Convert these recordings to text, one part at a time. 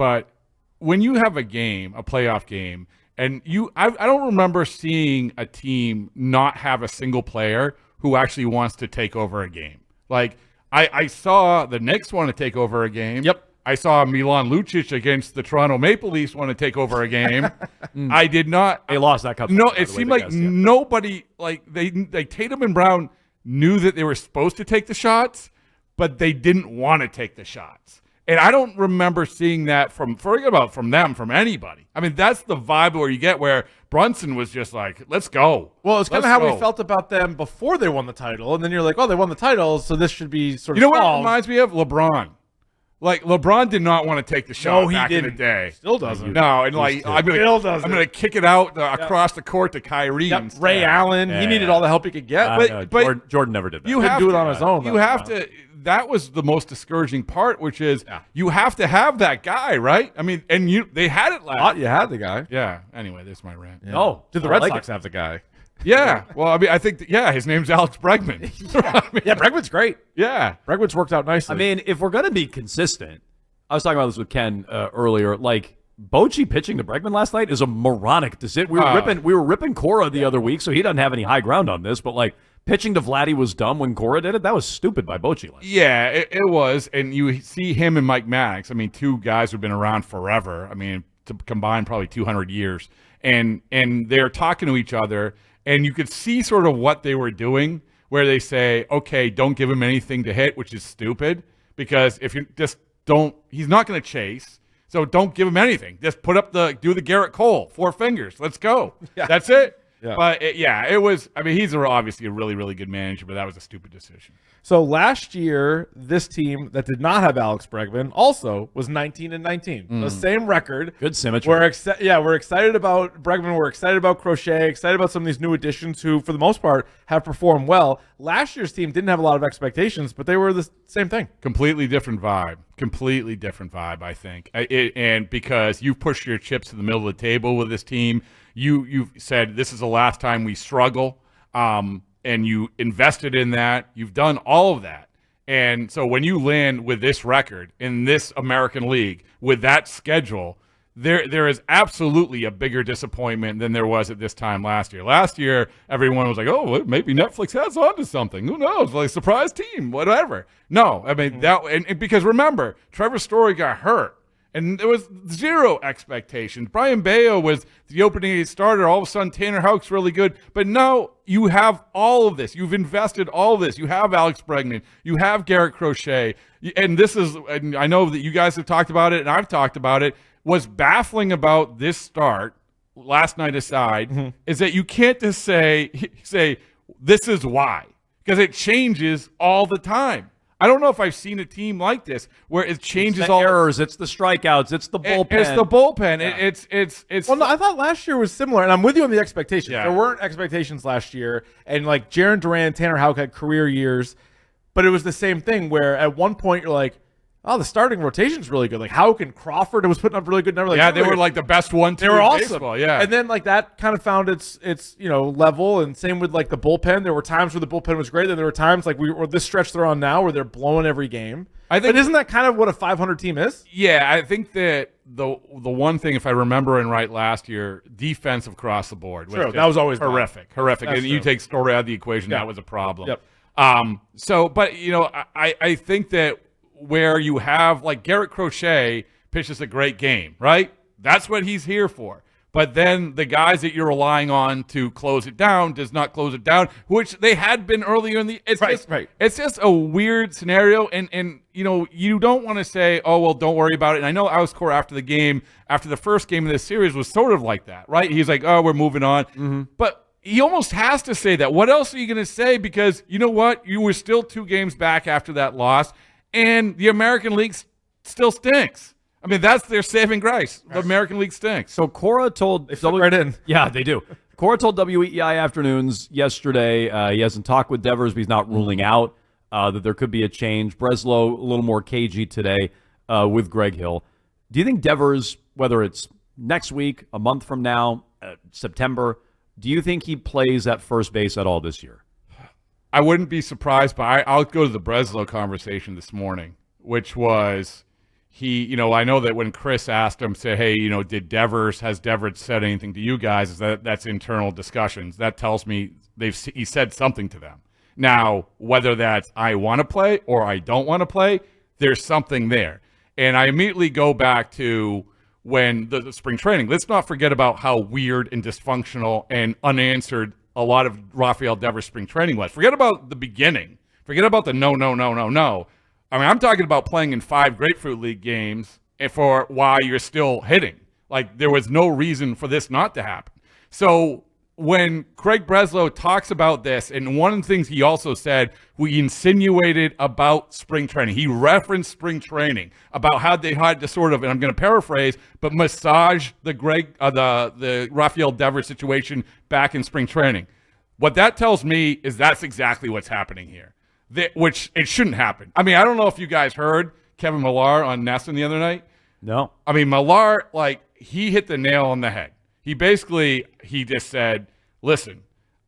But when you have a game, a playoff game, and I don't remember seeing a team not have a single player who actually wants to take over a game. Like, I saw the Knicks want to take over a game. Yep. I saw Milan Lucic against the Toronto Maple Leafs want to take over a game. I did not. They lost that cup. No, it seemed like nobody, like Tatum and Brown knew that they were supposed to take the shots, but they didn't want to take the shots. And I don't remember seeing that from anybody. I mean, that's the vibe where you get where Brunson was just like, let's go. Well, it's kind of how we felt about them before they won the title. And then you're like, oh, they won the title, so this should be sort of what it reminds me of? LeBron. Like, LeBron did not want to take the shot back in the day. Still doesn't. No, and like, I'm going to kick it out across the court to Kyrie. Yep. Ray Allen, he needed all the help he could get. But Jordan never did that. You have to do it on his own. You have to. That was the most discouraging part, which is you have to have that guy, right? I mean, and they had it last. You had the guy. Yeah. Anyway, there's my rant. Yeah. Oh, did the Red Sox have the guy? Yeah. Well, I mean, I think his name's Alex Bregman. Bregman's great. Yeah, Bregman's worked out nicely. I mean, if we're going to be consistent, I was talking about this with Ken earlier. Like, Bochy pitching to Bregman last night is a moronic decision. We were ripping Cora the other week, so he doesn't have any high ground on this. But like, pitching to Vladdy was dumb when Cora did it. That was stupid by Bochy. Yeah, it was. And you see him and Mike Maddox. I mean, two guys who've been around forever. I mean, to combine probably 200 years, and they're talking to each other, and you could see sort of what they were doing, where they say, okay, don't give him anything to hit, which is stupid, because if you just don't, he's not going to chase. So don't give him anything. Just do the Garrett Cole, 4 fingers. Let's go. Yeah. That's it. Yeah. But it was. I mean, he's obviously a really, really good manager, but that was a stupid decision. So last year, this team that did not have Alex Bregman also was 19-19. The same record. Good symmetry. We're excited about Bregman. We're excited about Crochet. Excited about some of these new additions who, for the most part, have performed well. Last year's team didn't have a lot of expectations, but they were the same thing. Completely different vibe. I think. And because you've pushed your chips to the middle of the table with this team, you've said this is the last time we struggle. And you invested in that. You've done all of that. And so when you land with this record in this American League with that schedule, there is absolutely a bigger disappointment than there was at this time last year. Last year, everyone was like, oh, maybe Netflix has on to something. Who knows? Like, surprise team, whatever. No, I mean, and because remember, Trevor Story got hurt. And there was zero expectations. Brian Bayo was the opening starter. All of a sudden, Tanner Houck's really good. But now you have all of this. You've invested all of this. You have Alex Bregman. You have Garrett Crochet. And and I know that you guys have talked about it, and I've talked about it. What's baffling about this start, last night aside, is that you can't just say this is why, because it changes all the time. I don't know if I've seen a team like this where it changes all errors. It's the strikeouts. It's the bullpen. It's the bullpen. Yeah. It's. Well, no, I thought last year was similar, and I'm with you on the expectations. Yeah. There weren't expectations last year, and like Jarren Duran, Tanner Houck had career years, but it was the same thing where at one point you're like, oh, the starting rotation's really good. Like Houck and Crawford was putting up really good numbers. Like, they were like the best one. They were awesome. Baseball, yeah. And then like that kind of found its level. And same with like the bullpen. There were times where the bullpen was great. Then there were times like this stretch they're on now where they're blowing every game. But isn't that kind of what a 500 team is? Yeah, I think that the one thing, if I remember right last year, defensive across the board. True, that was always horrific. That's and true. You take Story out of the equation, that was a problem. Yep. But I think that where you have like Garrett Crochet pitches a great game, right? That's what he's here for. But then the guys that you're relying on to close it down does not close it down, which they had been earlier in the. It's just a weird scenario, and you don't want to say, oh well, don't worry about it. And I know Alex Cora after the first game of this series was sort of like that, right? He's like, oh, we're moving on, but he almost has to say that. What else are you going to say? Because you know what, you were still 2 games back after that loss. And the American League still stinks. I mean, that's their saving grace. The American League stinks. So Cora told... They fit right in. Yeah, they do. Cora told WEEI Afternoons yesterday he hasn't talked with Devers, but he's not ruling out that there could be a change. Breslow, a little more cagey today with Greg Hill. Do you think Devers, whether it's next week, a month from now, September, do you think he plays at first base at all this year? I wouldn't be surprised, but I'll go to the Breslow conversation this morning, which was, I know that when Chris asked him, say, hey, has Devers said anything to you guys? That's internal discussions. That tells me he said something to them. Now, whether that's I want to play or I don't want to play, there's something there. And I immediately go back to when the spring training. Let's not forget about how weird and dysfunctional and unanswered a lot of Rafael Devers spring training was. Forget about the beginning. Forget about the no. I mean, I'm talking about playing in 5 Grapefruit League games for while you're still hitting. Like, there was no reason for this not to happen. So when Craig Breslow talks about this, and one of the things he also said, we insinuated about spring training. He referenced spring training about how they had to sort of, and I'm going to paraphrase, but massage the Rafael Devers situation back in spring training. What that tells me is that's exactly what's happening here. Which it shouldn't happen. I mean, I don't know if you guys heard Kevin Millar on Nesson the other night. No. I mean, Millar, he hit the nail on the head. He just said, listen,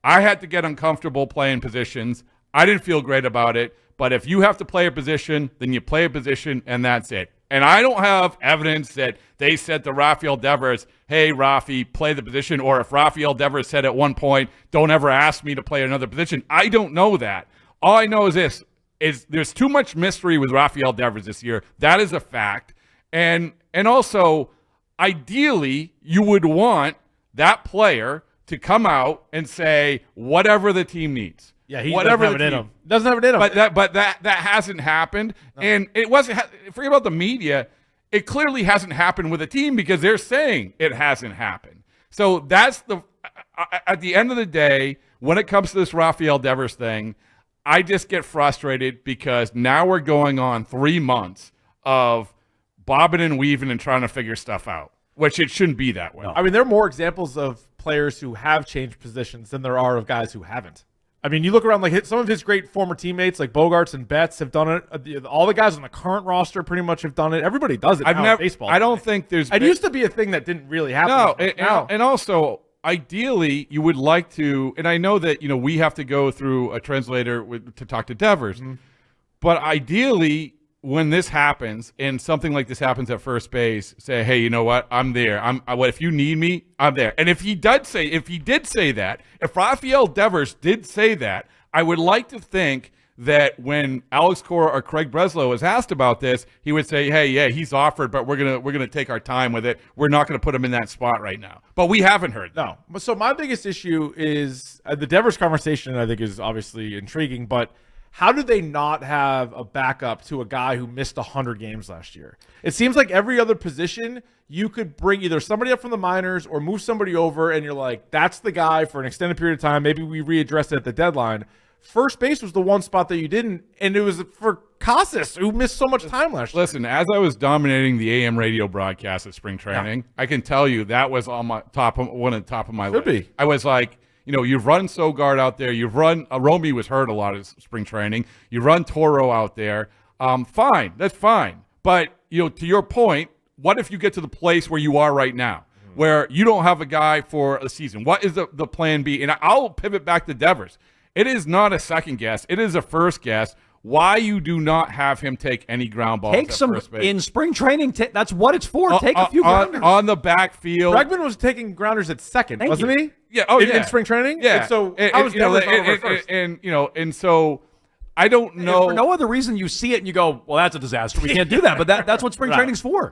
I had to get uncomfortable playing positions. I didn't feel great about it. But if you have to play a position, then you play a position, and that's it. And I don't have evidence that they said to Rafael Devers, hey, Rafi, play the position. Or if Rafael Devers said at one point, don't ever ask me to play another position. I don't know that. All I know is this, is there's too much mystery with Rafael Devers this year. That is a fact. And also, ideally, you would want that player to come out and say whatever the team needs. Yeah, he doesn't have it in him. Doesn't have it in him. But that hasn't happened. No. And it wasn't, forget about the media, it clearly hasn't happened with a team because they're saying it hasn't happened. So that's at the end of the day, when it comes to this Rafael Devers thing, I just get frustrated because now we're going on 3 months of bobbing and weaving and trying to figure stuff out, which it shouldn't be that way. No. I mean, there are more examples of players who have changed positions than there are of guys who haven't. I mean, you look around, some of his great former teammates, like Bogarts and Betts, have done it. All the guys on the current roster pretty much have done it. Everybody does it now in baseball. I don't think there's... It used to be a thing that didn't really happen. No, and also... Ideally, you would like to, and I know that we have to go through a translator to talk to Devers, but ideally, when this happens and something like this happens at first base, say, hey, you know what? I'm there. If you need me, I'm there. And if he did say that, if Rafael Devers did say that, I would like to think that when Alex Cora or Craig Breslow was asked about this, he would say, hey, yeah, he's offered, but we're gonna take our time with it. We're not going to put him in that spot right now. But we haven't heard that. No. So my biggest issue is the Devers conversation, I think, is obviously intriguing, but how do they not have a backup to a guy who missed 100 games last year? It seems like every other position, you could bring either somebody up from the minors or move somebody over, and you're like, that's the guy for an extended period of time. Maybe we readdress it at the deadline. First base was the one spot that you didn't, and it was for Casas, who missed so much time last year. Listen, as I was dominating the AM radio broadcast at spring training, I can tell you that was on my one at the top of my list. Be. I was like, you've run Sogard out there. You've run Romy was hurt a lot of spring training. You run Toro out there. Fine, that's fine. But to your point, what if you get to the place where you are right now, where you don't have a guy for a season? What is the plan B? And I'll pivot back to Devers. It is not a second guess. It is a first guess. Why you do not have him take any ground balls Take some first base. In spring training. That's what it's for. Take a few grounders. On the backfield. Bregman was taking grounders at second, wasn't he? Yeah. In spring training? Yeah. And so I was Devers over first. And so I don't know. And for no other reason, you see it and you go, well, that's a disaster. We can't do that. But that's what spring training's for.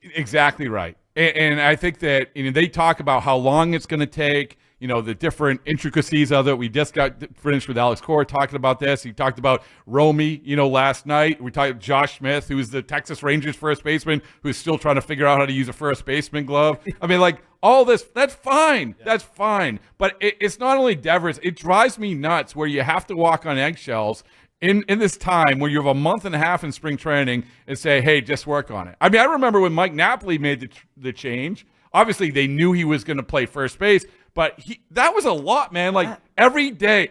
Exactly right. And I think that they talk about how long it's going to take. The different intricacies of it. We just got finished with Alex Cora talking about this. He talked about Romy, last night. We talked about Josh Smith, who's the Texas Rangers first baseman, who's still trying to figure out how to use a first baseman glove. I mean, all this, that's fine. Yeah. That's fine. But it's not only Devers. It drives me nuts where you have to walk on eggshells in this time where you have a month and a half in spring training and say, hey, just work on it. I mean, I remember when Mike Napoli made the change. Obviously, they knew he was going to play first base. But that was a lot, man. Every day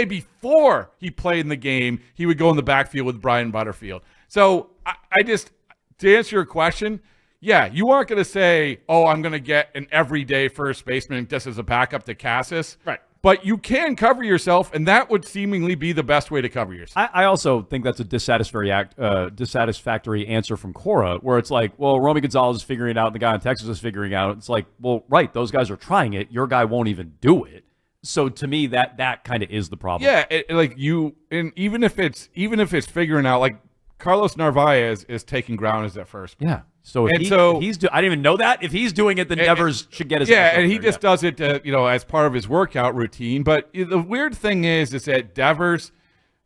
before he played in the game, he would go in the backfield with Brian Butterfield. So I just, to answer your question, yeah, you aren't going to say, oh, I'm going to get an everyday first baseman just as a backup to Casas. Right. but you can cover yourself, and that would seemingly be the best way to cover yourself. I also think that's a dissatisfactory answer from Cora, where it's like, well, Romy Gonzalez is figuring it out, and the guy in Texas is figuring it out. It's like, well, right, those guys are trying it. Your guy won't even do it. So to me, that kind of is the problem. Yeah, and even if it's figuring out, like Carlos Narvaez is taking grounders at first. Yeah. So I didn't even know that. If he's doing it, then Devers should get his. Yeah, and he just does it, as part of his workout routine. But the weird thing is that Devers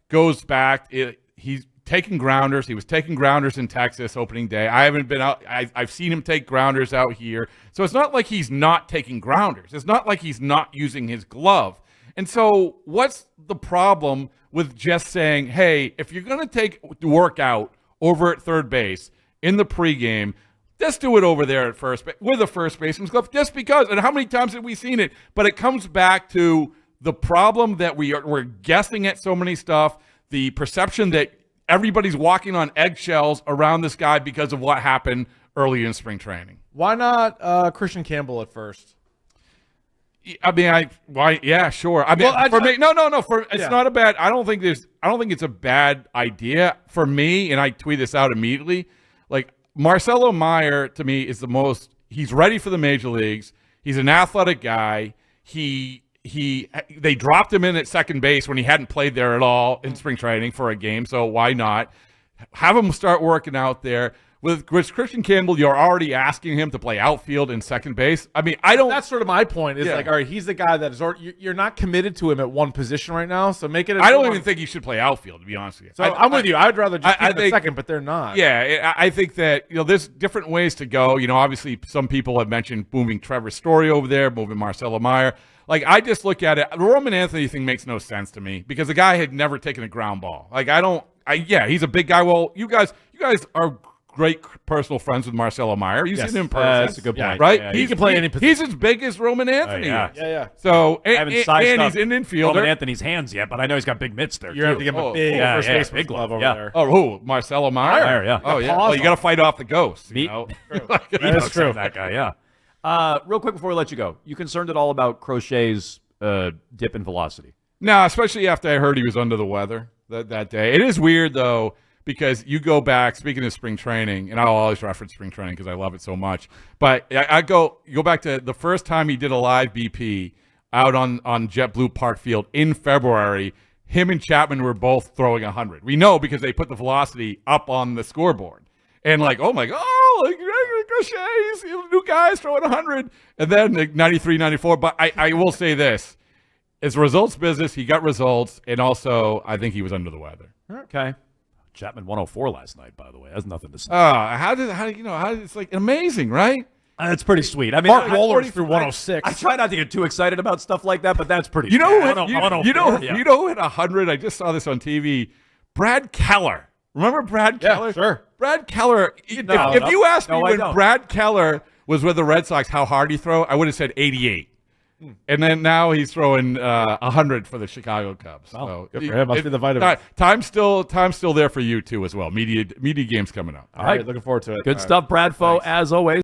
goes back. He's taking grounders. He was taking grounders in Texas opening day. I haven't been out. I've seen him take grounders out here. So it's not like he's not taking grounders. It's not like he's not using his glove. And so what's the problem with just saying, hey, if you're going to take the workout over at third base in the pregame, just do it over there at first with a first baseman's glove, just because. And how many times have we seen it? But it comes back to the problem that we're guessing at so many stuff, the perception that everybody's walking on eggshells around this guy because of what happened early in spring training. Why not Christian Campbell at first? I mean, yeah, sure. I mean, it's not a bad. I don't think it's a bad idea for me. And I tweet this out immediately. Like Marcelo Meyer to me is he's ready for the major leagues. He's an athletic guy. They dropped him in at second base when he hadn't played there at all in spring training for a game. So why not have him start working out there? With Christian Campbell, you're already asking him to play outfield and second base. I mean, I don't. That's sort of my point. Is like, all right, he's the guy that is. You're not committed to him at one position right now, so make it. I don't even think he should play outfield, to be honest with you. So I'm with you. I'd rather just keep him at second, but they're not. Yeah, I think that there's different ways to go. Obviously, some people have mentioned moving Trevor Story over there, moving Marcelo Meyer. Like, I just look at it. The Roman Anthony thing makes no sense to me because the guy had never taken a ground ball. Like, he's a big guy. Well, you guys are great personal friends with Marcelo Meyer. You've seen him in person. That's a good point. Right? Yeah, he can play any position. He's as big as Roman Anthony. Yeah. So, I haven't sized up he's an infielder. Roman Anthony's hands yet, but I know he's got big mitts there. You have to give him a big first baseman glove over there. Oh, who? Marcelo Meyer? Yeah. Oh, yeah. Well, you got to fight off the ghost. That's true. That guy, yeah. Real quick before we let you go, you concerned at all about Crochet's dip in velocity? No, especially after I heard he was under the weather that day. It is weird, though, because you go back, speaking of spring training, and I'll always reference spring training because I love it so much, but you go back to the first time he did a live BP out on JetBlue Park Field in February. Him and Chapman were both throwing 100. We know because they put the velocity up on the scoreboard. And oh my God, Crochet, new guys throwing 100. And then 93, 94. But I will say this. It's results business. He got results. And also, I think he was under the weather. Okay. Chapman 104 last night, by the way. That's nothing to say. It's like amazing, right? That's pretty sweet. I mean, Mark Wohlers through 106. I try not to get too excited about stuff like that, but that's pretty. You know at 100. I just saw this on TV. Brad Keller. Remember Brad Keller? Yeah, sure. Brad Keller. If you asked me when Brad Keller was with the Red Sox, how hard he throw, I would have said 88. And then now he's throwing 100 for the Chicago Cubs. Well, good for him. Must be the vitamins. Time's still there for you too as well. Media games coming up. All right, looking forward to it. Good stuff, Bradfo, as always.